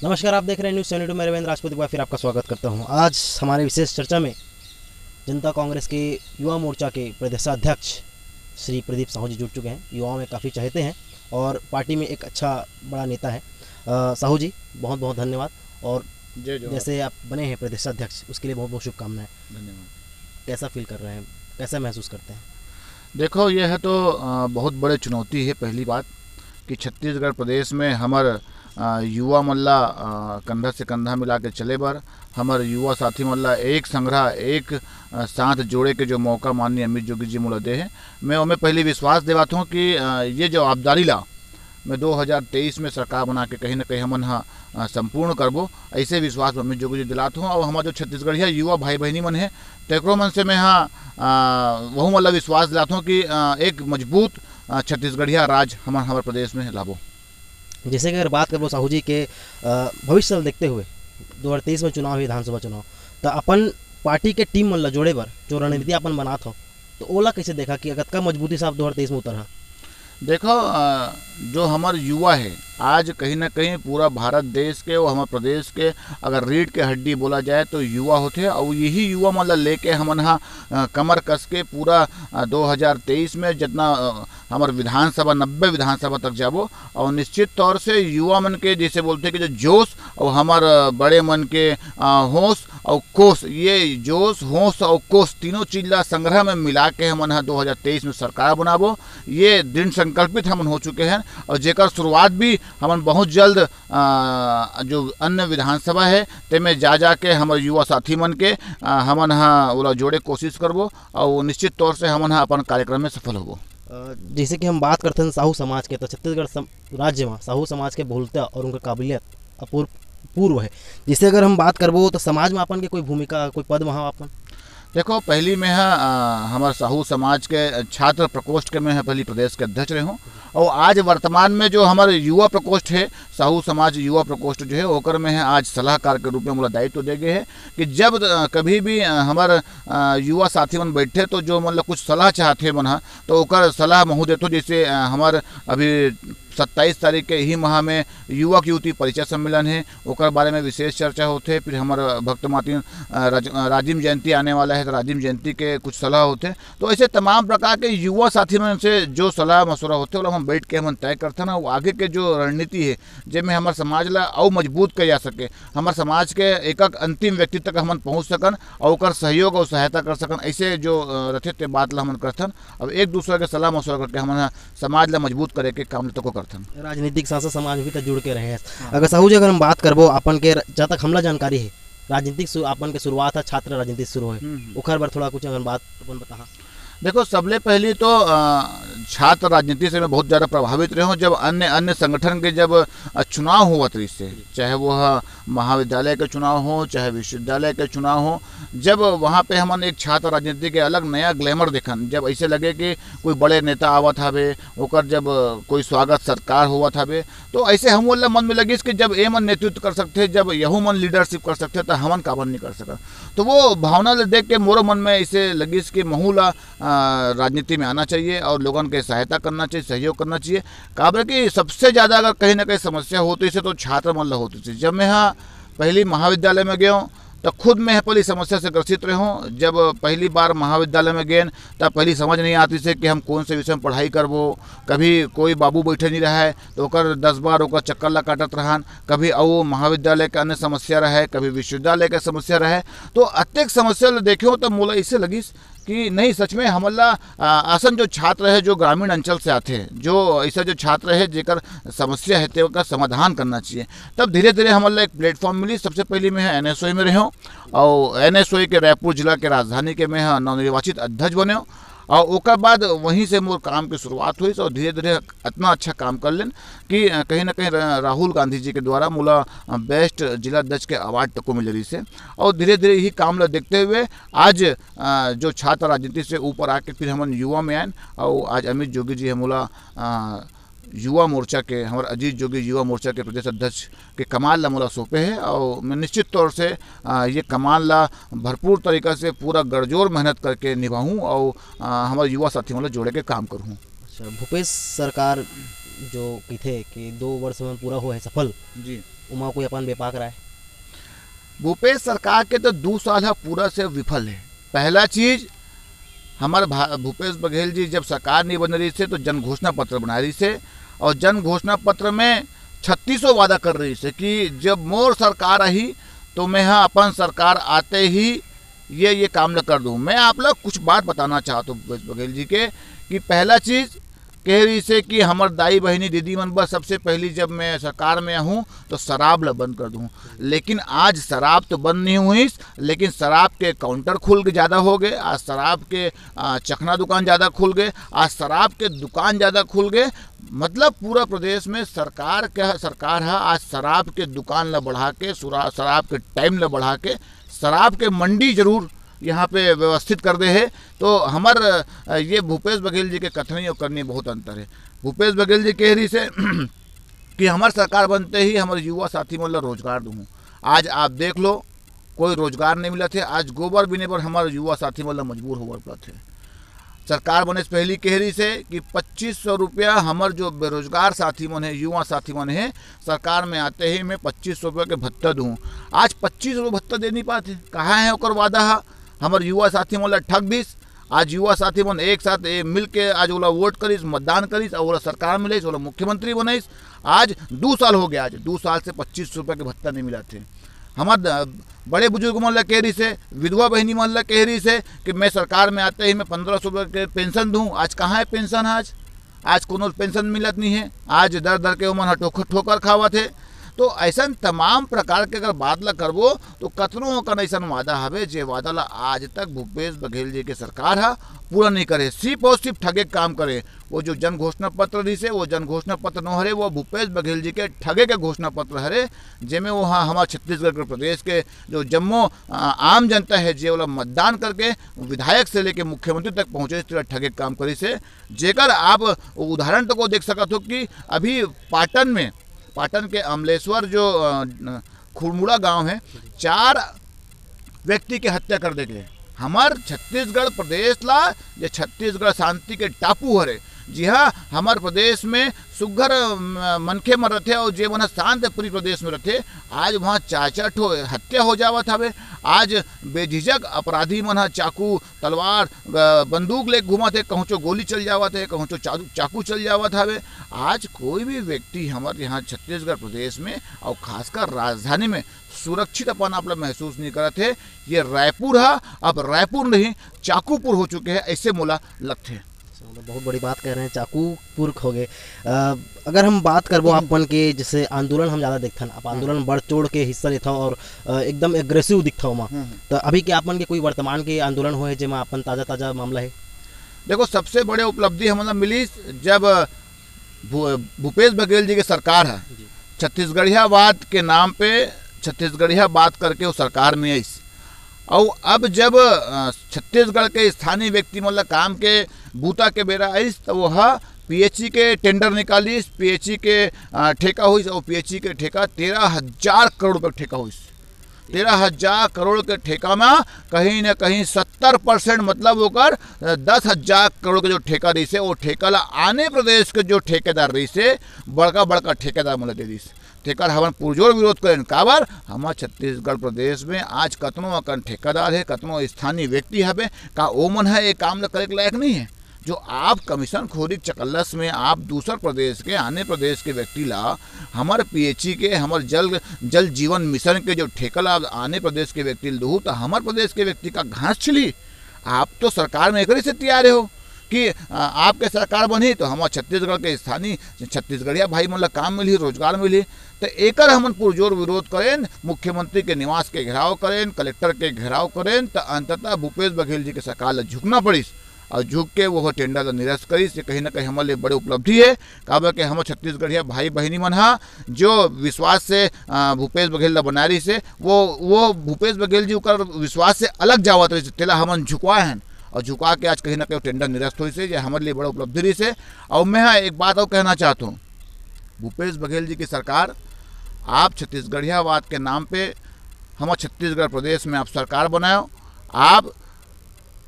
नमस्कार, आप देख रहे हैं न्यूज़ 72। मैं रविंद्र राजपूत फिर आपका स्वागत करता हूं। आज हमारे विशेष चर्चा में जनता कांग्रेस के युवा मोर्चा के प्रदेशाध्यक्ष श्री प्रदीप साहू जी जुड़ चुके हैं। युवाओं में काफ़ी चाहते हैं और पार्टी में एक अच्छा बड़ा नेता है। साहू जी, बहुत बहुत धन्यवाद। और जैसे आप बने हैं प्रदेशाध्यक्ष, उसके लिए बहुत बहुत शुभकामनाएं। धन्यवाद। कैसा फील कर रहे हैं, कैसा महसूस करते हैं? देखो, यह तो बहुत बड़ी चुनौती है। पहली बात कि छत्तीसगढ़ प्रदेश में हमार युवा मल्ला कंधा से कंधा मिला के चले बर, हमार युवा साथी मल्ला एक संग्रह एक साथ जोड़े के जो मौका माननीय अमित जोगी जी मोला दे है, मैं उनमें पहले विश्वास देवात हूँ कि ये जो आपदारी ला मैं 2023 में सरकार बना के कहीं ना कहीं हमन संपूर्ण करबो, ऐसे विश्वास अमित जोगी जी दिलात हूँ। और हमारे जो छत्तीसगढ़िया युवा भाई बहनी मन है तेकरो मन से मैं वह मतलब विश्वास दिलाता हूँ कि एक मजबूत छत्तीसगढ़िया राज हमारे प्रदेश में लाभो। जैसे कि अगर बात करो साहू जी के भविष्य देखते हुए 2023 में चुनाव है, विधानसभा चुनाव, तो अपन पार्टी के टीम मन ला जोड़े बर जो रणनीति अपन बनात हो, तो ओला कैसे देखा कि अगर का मजबूती से आप 2023 में उतर? देखो, जो हमारे युवा है आज कहीं ना कहीं पूरा भारत देश के और हमारे प्रदेश के अगर रीढ़ के हड्डी बोला जाए तो युवा होते हैं। और यही युवा मतलब लेके हमन कमर कस के पूरा 2023 में जितना हमारे विधानसभा 90 विधानसभा तक जाबो। और निश्चित तौर से युवा मन के जैसे बोलते हैं कि जो जोश और हमारे बड़े मन के होश और कोस, ये जोश होश और कोस तीनों चीज ला संग्रह में मिला के हमन 2023 में सरकार बनाबो, ये दृढ़ संकल्पित हमन हो चुके हैं। और जेकर शुरुआत भी हमन बहुत जल्द जो अन्य विधानसभा है ते में जा के हमारे युवा साथी मन के हमन ओला जोड़े कोशिश करबो और निश्चित तौर से हमन अपन कार्यक्रम में सफल होबो। जैसे कि हम बात करते हैं साहू समाज के, तो छत्तीसगढ़ राज्य में साहू समाज के बहुलता और उनका काबिलियत अपूर्व है। जिससे अगर हम बात करबो तो समाज में अपन के कोई भूमिका, कोई पद वहाँ अपन? देखो, पहली में हमारे साहू समाज के छात्र प्रकोष्ठ के में पहली प्रदेश के अध्यक्ष रहे हूँ। और आज वर्तमान में जो हमारे युवा प्रकोष्ठ है, साहू समाज युवा प्रकोष्ठ जो है ओकर में है आज सलाहकार के रूप में मुझे दायित्व दे गए है कि जब कभी भी हमारे युवा साथी मन बैठे तो जो मतलब कुछ सलाह चाहते मन तो ओकर सलाह महू देते। जैसे हमारे अभी 27 तारीख के ही माह में युवक युवती परिचय सम्मेलन है, ओकर बारे में विशेष चर्चा होते। फिर हमारे भक्त मातिन राजीव जयंती आने वाला है तो राजीव जयंती के कुछ सलाह होते। तो ऐसे तमाम प्रकार के युवा साथी मन से जो सलाह मशवरा होते वो हम बैठ के हम तय करते ना, वो आगे के जो रणनीति है जिसमें हमारे समाज ला और मजबूत किया जा सके, हमारे समाज के एक अंतिम व्यक्ति तक हम पहुँच सकन और ओकर सहयोग और सहायता कर सकन, ऐसे जो रथित बात ला हम करथन। अब एक दूसरे के सलाह मशवरा करके हम समाज ला मजबूत करे के काम तो राजनीतिक साथ समाज भी तो जुड़ के रहे हैं। अगर साहू जी अगर हम बात करबो अपन के, जहाँ तक हमला जानकारी है राजनीतिक अपन के शुरुआत है छात्र राजनीति शुरू है, ओकर बार थोड़ा कुछ अगर बात अपन बता। देखो, सबले पहले तो छात्र राजनीति से मैं बहुत ज़्यादा प्रभावित रहा हूँ। जब अन्य संगठन के जब चुनाव हुआ तो इससे, चाहे वह महाविद्यालय के चुनाव हो चाहे विश्वविद्यालय के चुनाव हो, जब वहाँ पे हमन एक छात्र राजनीति के अलग नया ग्लैमर देखन, जब ऐसे लगे कि कोई बड़े नेता आवत हवे, ओकर जब कोई स्वागत सत्कार हुआ हवे, तो ऐसे हम बोल मन में लगी कि जब ये मन नेतृत्व कर सकते, जब यहू मन लीडरशिप कर सकते तो हमन काबर नहीं कर सका। तो वो भावना देख के मोरो मन में ऐसे लगी कि महूला राजनीति में आना चाहिए और लोगों के सहायता करना चाहिए, सहयोग करना चाहिए। काबर कि सबसे ज़्यादा अगर कहीं ना कहीं समस्या होती से तो छात्र मन होती थी। जब मैं पहली महाविद्यालय में गया तो खुद मैं पहली समस्या से ग्रसित रहा हूँ। जब पहली बार महाविद्यालय में गए तब पहली समझ नहीं आती से कि हम कौन से विषय में पढ़ाई करबो। कभी कोई बाबू बैठे नहीं रहा है तो ओकर 10 बार ओकर चक्कर ला काटत रहन, कभी और महाविद्यालय के अन्य समस्या रहे, कभी विश्वविद्यालय के समस्या रहे। तो अत्येक समस्या देखियो तो मोला इससे लगी कि नहीं, सच में हमला आसन जो छात्र है जो ग्रामीण अंचल से आते हैं, जो ऐसा जो छात्र है जेकर समस्या है तो उसका समाधान करना चाहिए। तब धीरे धीरे हमला एक प्लेटफॉर्म मिली। सबसे पहले मैं NSOI में रहा और NSOI के रायपुर जिला के राजधानी के मैं नवनिर्वाचित अध्यक्ष बने और ओकर बाद वहीं से मोर काम की शुरुआत हुई। और धीरे धीरे इतना अच्छा काम कर लेन कि कहीं ना कहीं राहुल गांधी जी के द्वारा मुला बेस्ट जिला अध्यक्ष के अवार्ड तक को मिल रही से। और धीरे धीरे यही काम ला देखते हुए आज जो छात्र राजनीति से ऊपर आके फिर हम युवा में आए और आज अमित जोगी जी हमला युवा मोर्चा के, हमारे अजीत जोगी युवा मोर्चा के प्रदेश अध्यक्ष के कमाल ला मोला सौंपे है। और मैं निश्चित तौर से ये कमाल ला भरपूर तरीक़ा से पूरा गड़जोड़ मेहनत करके निभाऊँ और हमारे युवा साथी मतलब जोड़े के काम करूँ। अच्छा, भूपेश सरकार जो की थे कि 2 वर्ष में पूरा हुआ है सफल जी। उमा कोई अपन बेपाक रहा है। भूपेश सरकार के तो 2 साल है पूरा से विफल है। पहला चीज हमारे भूपेश बघेल जी जब सरकार नहीं बन रही से तो जन घोषणा पत्र बना रही से, और जन घोषणा पत्र में 3600 वादा कर रही से कि जब मोर सरकार आई तो मैं हाँ अपन सरकार आते ही ये काम न कर दूँ। मैं आप लोग कुछ बात बताना चाहता हूँ भूपेश बघेल जी के कि पहला चीज़ कह रही से कि हमार दाई बहनी दीदी मन बस सबसे पहली जब मैं सरकार में हूँ तो शराब ला बंद कर दूँ। लेकिन आज शराब तो बंद नहीं हुई, लेकिन शराब के काउंटर खुल के ज़्यादा हो गए। आज शराब के चखना दुकान ज़्यादा खुल गए, आज शराब के दुकान ज़्यादा खुल गए। मतलब पूरा प्रदेश में सरकार है आज शराब के दुकान ला बढ़ा के, शराब के टाइम ला बढ़ा के, शराब के मंडी जरूर यहाँ पे व्यवस्थित कर दे है। तो हमार ये भूपेश बघेल जी के कथनी और करनी बहुत अंतर है। भूपेश बघेल जी कह रही से कि हमार सरकार बनते ही हमारे युवा साथी मन ला रोजगार दूँ। आज आप देख लो कोई रोजगार नहीं मिला थे। आज गोबर बीने पर हमारे युवा साथी मन ला मजबूर होकर पड़ा थे। सरकार बने से पहली कह रही से कि 2500 रुपया हमार जो बेरोजगार साथी मन है, युवा साथी मन है, सरकार में आते ही मैं 2500 रुपये के भत्ता दूँ। आज 25 रुपये भत्ता दे नहीं पाते। कहाँ है ओकर वादा है हमारे युवा साथी मन ला ठग दिस। आज युवा साथी मन एक साथ मिल के आज ओला वोट करिस, मतदान करिस और सरकार मिलिस, ओला मुख्यमंत्री बनाइस। आज 2 साल हो गया, आज 2 साल से 2500 रुपये के भत्ता नहीं मिला थे। हमारे बड़े बुजुर्ग मन ला कह रही से, विधवा बहनी मन ला कह रही से कि मैं सरकार में आते ही मैं 1500 रुपये के पेंशन दूँ। आज कहाँ है पेंशन? आज कोनो पेंशन मिलत नहीं है। आज दर दर के उमन ठोकर खावा थे। तो ऐसा तमाम प्रकार के अगर बात ला करबो तो कतनो का ऐसा वादा हवे जे वादा ला आज तक भूपेश बघेल जी के सरकार है पूरा नहीं करे, सिर्फ और सिर्फ ठगे काम करे। वो जो जन घोषणा पत्र रही से वो जन घोषणा पत्र न हरे, वो भूपेश बघेल जी के ठगे के घोषणा पत्र हरे, जेमें वो हाँ हमारे छत्तीसगढ़ के प्रदेश के जो जम्मो आम जनता है जे वाला मतदान करके विधायक से लेके मुख्यमंत्री तक पहुँचे इस तरह ठगे काम करी से। जेकर आप उदाहरण तो को देख सकते हो कि अभी पाटन के अमलेश्वर जो खुरमुड़ा गांव है, 4 व्यक्ति के हत्या कर दे गए। हमार छत्तीसगढ़ प्रदेश ला जो छत्तीसगढ़ शांति के टापू हरे। जी हाँ, हमारे प्रदेश में सुघर मनखे में रहते और जे मन शांत पूरी प्रदेश में रहते, आज वहाँ 4-4 ठो हत्या हो जावत हवे। आज बेझिझक अपराधी मन चाकू तलवार बंदूक ले घूमत है, कहूँ चो गोली चल जावत है, कहूँ चो चाकू चल जावत हवे। आज कोई भी व्यक्ति हमारे यहाँ छत्तीसगढ़ प्रदेश में और खासकर राजधानी में सुरक्षित अपन आप लोग महसूस नहीं करते है। ये रायपुर है, अब रायपुर नहीं चाकूपुर हो चुके हैं, ऐसे मोला लगते हैं। बहुत बड़ी बात कह रहे हैं, चाकूपुर हो गए। अगर हम बात करबो अपन के जैसे आंदोलन हम ज़्यादा देखथन, आप आंदोलन बढ़ चढ़ के हिस्सा लेता और एकदम एग्रेसिव दिखता हो। तो अभी के अपन के कोई वर्तमान के आंदोलन हो है जेमा अपन ताज़ा मामला है? देखो, सबसे बड़े उपलब्धि हमारा मिली जब भूपेश बघेल जी की सरकार है, छत्तीसगढ़ियावाद के नाम पे छत्तीसगढ़िया बात करके वो सरकार में आई। और अब जब छत्तीसगढ़ के स्थानीय व्यक्ति मतलब काम के बूता के बेरा आई तो वह पीएचई के टेंडर निकाली, पीएचई के ठेका हुई और पीएचई के ठेका 13,000 करोड़ रुपये ठेका हुई। 13,000 करोड़ के ठेका में कहीं न कहीं 70% मतलब होकर 10,000 करोड़ के जो ठेका रही से वो ठेका ला आने प्रदेश के जो ठेकेदार रही से बड़का ठेकेदार मतलब दे दी। ठेकर हमन पुरजोर विरोध करें काबर हमारे छत्तीसगढ़ प्रदेश में आज कतनो अकन ठेकेदार है, कतनो स्थानीय व्यक्ति हवे का ओमन है ये काम करे के लायक नहीं है। जो आप कमीशन खोरी चकल्लस में आप दूसर प्रदेश के आने प्रदेश के व्यक्ति ला हमारे पीएचई के हमारे जल जीवन मिशन के जो ठेका ला आने प्रदेश के व्यक्ति दू तो हमारे प्रदेश के व्यक्ति का घास छिली। आप तो सरकार में एक से तैयार हो कि आपके सरकार बनी तो हमारे छत्तीसगढ़ के स्थानीय छत्तीसगढ़िया भाई मन ला काम मिली, रोजगार मिली। तो एकर हमन पुरजोर विरोध करें, मुख्यमंत्री के निवास के घेराव करें, कलेक्टर के घेराव करें, तो अंततः भूपेश बघेल जी के सरकार ला झुकना पड़िस और झुक के वो टेंडर ला निरस्त करिस। कहीं ना कहीं हमारे लिए बड़े उपलब्धि है काबर के हम छत्तीसगढ़िया भाई बहनी मन हा जो विश्वास से भूपेश बघेल ला बना रही से वो भूपेश बघेल जी का विश्वास से अलग जावत रही, तेला हमन झुकवाए हैं और झुका के आज कहीं ना कहीं टेंडर निरस्त हुई से, ये हमारे लिए बड़ा उपलब्धि रही से। और मैं एक बात और कहना चाहता हूँ, भूपेश बघेल जी की सरकार आप छत्तीसगढ़ियावाद के नाम पे हमारे छत्तीसगढ़ प्रदेश में आप सरकार बनाओ, आप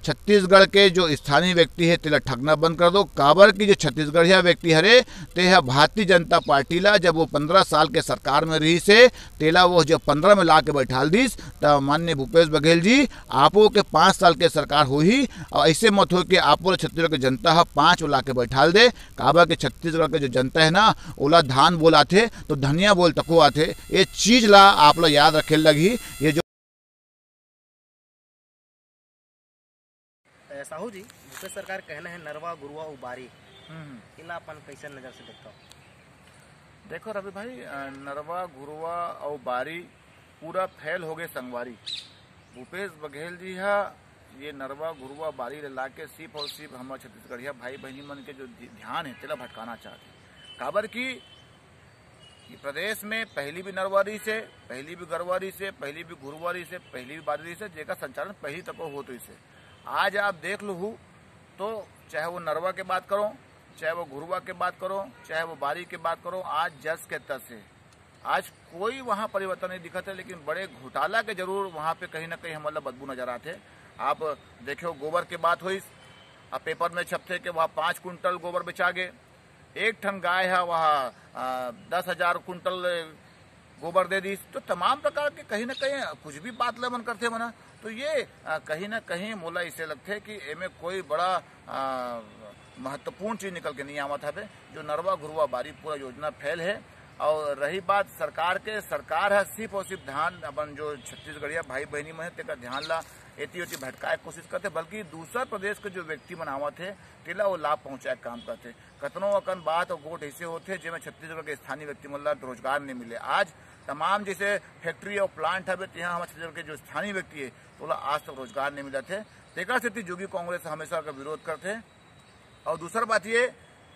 छत्तीसगढ़ के जो स्थानीय व्यक्ति है तेला ठगना बंद कर दो। काबर की जो छत्तीसगढ़िया व्यक्ति हरे ते भारतीय जनता पार्टी ला जब वो 15 साल के सरकार में रही से तेला वो जब 15 में ला के बैठाल दीस तब माननीय भूपेश बघेल जी आपो के 5 साल के सरकार हो ही और ऐसे मत हो कि आपो छत्तीसगढ़ की जनता है 5 ला के बैठाल दे। काबर के छत्तीसगढ़ के जो जनता है ना ओला धान बोल आते तो धनिया बोल तको आते। ये चीज ला आप लोग याद रखे लगी। ये जो साहू जी भूपेश सरकार कहना है नरवा गुरुआ उबारी इला अपन कैसे नजर से देखता हो? देखो रवि भाई नरवा गुरुआ और बारी पूरा फैल हो गए संगवारी। भूपेश बघेल जी हा ये नरवा गुरुआ बारी ला के सिर्फ और सिर्फ हमारे छत्तीसगढ़िया भाई बहनी मन के जो ध्यान है तेला भटकाना चाहते। काबर की प्रदेश में पहली भी नरवारी से, पहली भी गरवारी से, पहली भी गुरुवारी से, पहली भी बारी से जेका संचालन पहली तक हो तो इसे आज आप देख लो तो चाहे वो नरवा के बात करो, चाहे वो गुरुआ के बात करो, चाहे वो बारी के बात करो, आज जस के तस है। आज कोई वहाँ परिवर्तन नहीं दिखा था, लेकिन बड़े घोटाला के जरूर वहाँ पे कहीं ना कहीं हमारा बदबू नजर आते। आप देखो गोबर के बात हुई, अब पेपर में छपते कि वहाँ 5 कुंटल गोबर बेचा गए। एक ठन गाय है वहाँ 10,000 कुंटल गोबर दे दी। तो तमाम प्रकार के कहीं ना कहीं कुछ भी बात मन करते मना। तो ये कहीं ना कहीं मोला इसे लगते कि एमे कोई बड़ा महत्वपूर्ण चीज निकल के नहीं आवत है। जो नरवा गुरुआ बारी पूरा योजना फैल है। और रही बात सरकार के, सरकार है सिर्फ और सिर्फ ध्यान अपन जो छत्तीसगढ़िया भाई बहनी में तेका ध्यान ला एती ओती भटकाए कोशिश करते, बल्कि दूसरा प्रदेश के जो व्यक्ति बनावत है तेला वो लाभ पहुंचाए काम करते। कतनों अकन बात और गोट ऐसे होते जिसमें छत्तीसगढ़ के स्थानीय व्यक्ति मतलब रोजगार नहीं मिले। आज तमाम जैसे फैक्ट्री और प्लांट है यहाँ हमारे छत्तीसगढ़ के जो स्थानीय व्यक्ति है तो आज तक रोजगार नहीं मिला थे। तेका से जोगी कांग्रेस हमेशा का विरोध करते। और दूसरा बात ये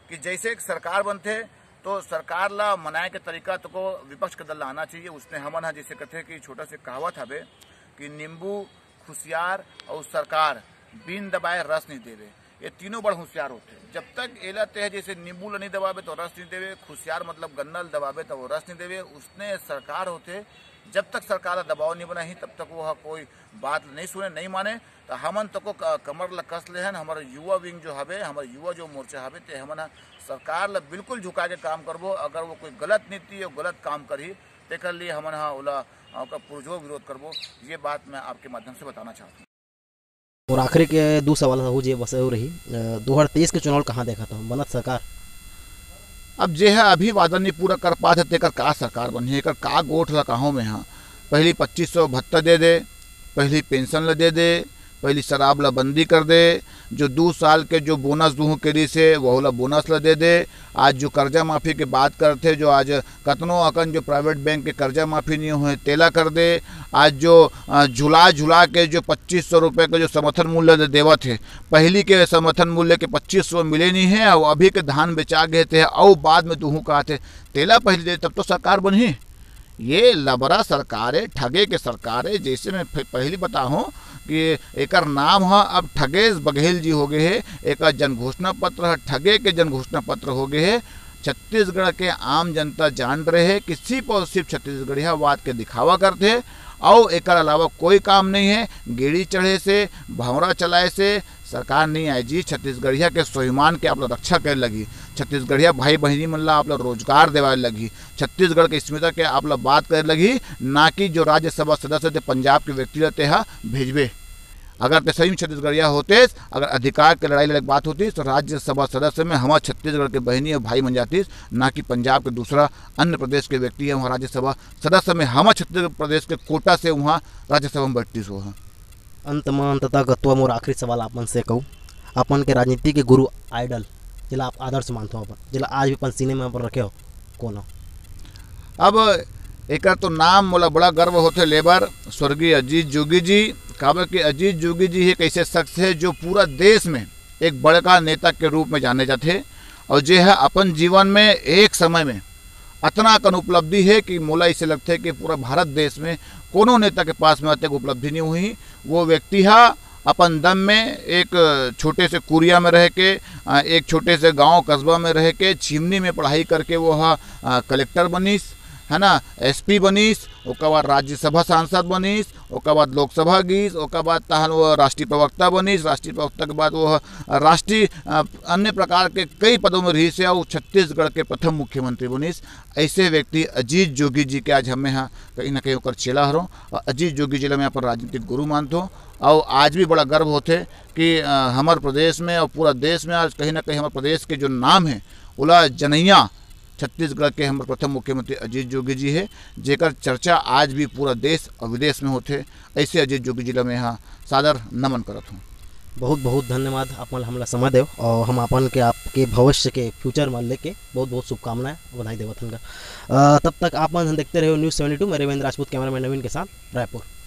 कि जैसे एक सरकार बनते तो सरकार ला मनाए के तरीका तो को विपक्ष का दल आना चाहिए। उसने हमन है जैसे कहते कि छोटा से कहावत हवे कि नींबू खुशियार और सरकार बिन दबाए रस नहीं देवे। ये तीनों बड़ होशियार होते। जब तक एलाते है जैसे नींबू नहीं दबावे तो रस नहीं देवे, खुशियार मतलब गन्नल दबावे तो वो रस नहीं देवे। उसने सरकार होते जब तक सरकार दबाव नहीं बनाई तब तक वो कोई बात नहीं सुने नहीं माने। तो हमन तको कमर ला कस ले हमारे युवा विंग जो हवे, हमारे युवा जो मोर्चा हवे ते हमन सरकार ला बिल्कुल झुका के काम करबो। अगर वो कोई गलत नीति और गलत काम करी तेकर लिए हमन ओला पुरजोर विरोध करबो। ये बात मैं आपके माध्यम से बताना चाहता हूँ। और आखिरी के 2 सवाल हो जे बस हो रही 2023 के चुनाव कहाँ देखा था बनत सरकार? अब जे है अभी वादा नहीं पूरा कर पाते तेकर का सरकार बनी है, का गोठ ला कहों में। हाँ पहली 2500 भत्ता दे दे, पहली पेंशन ला दे दे, पहली शराब ला बंदी कर दे, जो 2 साल के जो बोनस दूँ के से वो ला बोनस ला दे दे। आज जो कर्जा माफ़ी की बात करते जो आज कतनों अकन जो प्राइवेट बैंक के कर्जा माफ़ी नहीं हुए तेला कर दे। आज जो झुला के जो 2500 रुपये का जो समर्थन मूल्य देवत है, पहली के समर्थन मूल्य के 2500 मिले नहीं है और अभी के धान बेचा गए थे और बाद में दूँ कहा थे तेला पहले दे तब तो सरकार बनी। ये लबरा सरकार है, ठगे के सरकार है। जैसे मैं पहले बताऊँ कि एक नाम है अब ठगेश बघेल जी हो गए है। एक जन घोषणा पत्र है, ठगे के जन घोषणा पत्र हो गए है। छत्तीसगढ़ के आम जनता जान रहे हैं कि सिर्फ और सिर्फ छत्तीसगढ़िया बात के दिखावा करते हैं और एक अलावा कोई काम नहीं है। गेड़ी चढ़े से भंवरा चलाए से सरकार नहीं आई जी। छत्तीसगढ़िया के स्वाभिमान के आप लोग रक्षा करे लगी, छत्तीसगढ़िया भाई बहनी मन ला आप लोग रोजगार देवाए लगी, छत्तीसगढ़ के स्मिता के आप लोग बात करे लगी, ना कि जो राज्यसभा सदस्य थे पंजाब के व्यक्ति रहते हैं भेजबे। अगर तो सही में छत्तीसगढ़िया होते, अगर अधिकार की लड़ाई लड़ाई बात होती तो राज्यसभा सदस्य में हमारे छत्तीसगढ़ के बहनी और भाई बन जाती, ना कि पंजाब के दूसरा अन्य प्रदेश के व्यक्ति है वहाँ राज्यसभा सदस्य में हमारे छत्तीसगढ़ प्रदेश के कोटा से वहाँ राज्यसभा में बैठती सो है। अंत में अंततः गत्वा मोर आखिरी सवाल अपन से कहूँ, अपन के राजनीति के गुरु आइडल जिला आप आदर्श मानते हो, अपन जिला आज भी अपन सीने में अपन रखे हो कौन हो? अब एक तो नाम मोला बड़ा गर्व होते लेबर स्वर्गीय अजीत जोगी जी। काबर कि अजीत जोगी जी एक ऐसे शख्स है जो पूरा देश में एक बड़का नेता के रूप में जाने जाते और जो है अपन जीवन में एक समय में इतना कन उपलब्धि है कि मोला इसे लगता है कि पूरा भारत देश में कोनो नेता के पास में अतक उपलब्धि नहीं हुई। वो व्यक्ति है अपन दम में एक छोटे से कुरिया में रह के, एक छोटे से गांव कस्बा में रह के, छिमनी में पढ़ाई करके वो कलेक्टर बनीस। है ना, SP बनीस, ओकर बाद राज्यसभा सांसद बनीस, ओकर बाद लोकसभा गीस, ओकर बाद तहन वो राष्ट्रीय प्रवक्ता बनीस, राष्ट्रीय प्रवक्ता के बाद वो राष्ट्रीय अन्य प्रकार के कई पदों में रही से और छत्तीसगढ़ के प्रथम मुख्यमंत्री बनीस। ऐसे व्यक्ति अजीत जोगी जी के आज हमें यहाँ कहीं ना कहीं ओकर चेला हरों और अजीत जोगी जी में यहाँ पर राजनीतिक गुरु मानते हो। और आज भी बड़ा गर्व होते कि हमारे प्रदेश में और पूरा देश में आज कहीं ना कहीं हमारे प्रदेश के जो नाम है उला जनैया छत्तीसगढ़ के हमारे प्रथम मुख्यमंत्री अजीत जोगी जी है, जेकर चर्चा आज भी पूरा देश और विदेश में होते। ऐसे अजीत जोगी जी में यहाँ सादर नमन करत हूँ। बहुत बहुत धन्यवाद अपन हमला समय देव और हम अपन के आपके भविष्य के फ्यूचर में लेके बहुत बहुत शुभकामनाएं बधाई देवत हन। तब तक आप देखते रहे न्यूज़ 72। मैं रविंद्र राजपूत, कैमरामैन नवीन के साथ, रायपुर।